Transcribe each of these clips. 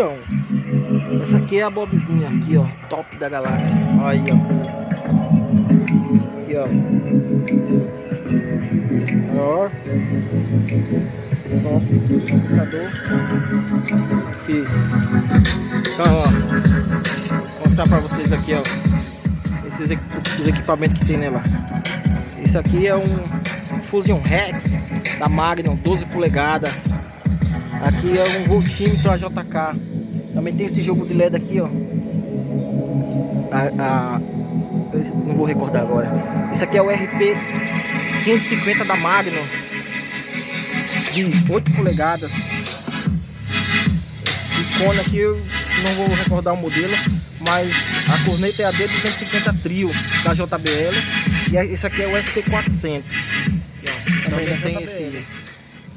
Então, essa aqui é a bobzinha aqui, ó, top da galáxia. Olha aí, ó. Aqui, ó. Ó. Top, processador. Aqui. Então, ó. Vou mostrar pra vocês aqui, ó. Os equipamentos que tem nela. Esse aqui é um Fusion Rex da Magnum, 12 polegadas. Aqui é um voltímetro AJK. Também tem esse jogo de LED aqui, ó. Eu não vou recordar agora. Esse aqui é o RP 550 da Magnum, de 8 polegadas. Esse cone aqui eu não vou recordar o modelo, mas a corneta é a D250 Trio da JBL. E esse aqui é o ST400. Também tem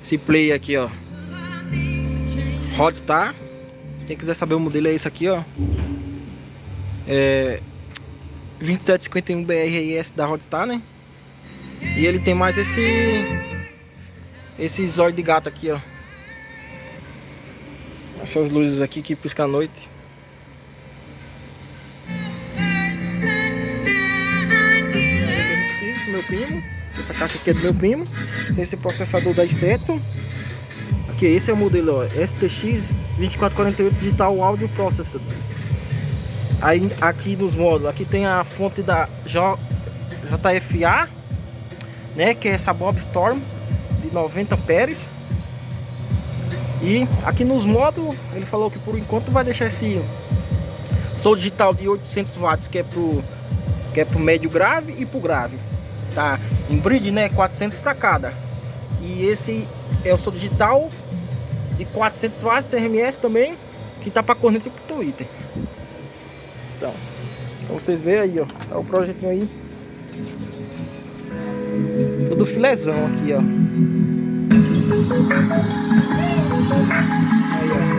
esse play aqui, ó. Rodstar. Quem quiser saber o modelo é esse aqui, ó. 2751 BRS da Rodstar, né? E ele tem mais esse zóio de gato aqui, ó. Essas luzes aqui que piscam à noite. Do meu primo. Essa caixa aqui é do meu primo. Tem esse processador da Stetson. Aqui, esse é o modelo, ó, STX 2448 Digital Audio Processor. Aí aqui nos módulos, aqui tem a fonte da JFA, né, que é essa Bob Storm de 90 amperes. E aqui nos módulos, ele falou que por enquanto vai deixar esse som digital de 800 watts, que é pro médio grave e pro grave. Tá em bridge, né, 400 para cada. E esse é o som digital de 400 watts CMS também, que tá para corneta e pro Twitter. Então vocês veem aí, ó, tá o projetinho aí, todo filezão aqui, ó. Aí, ó.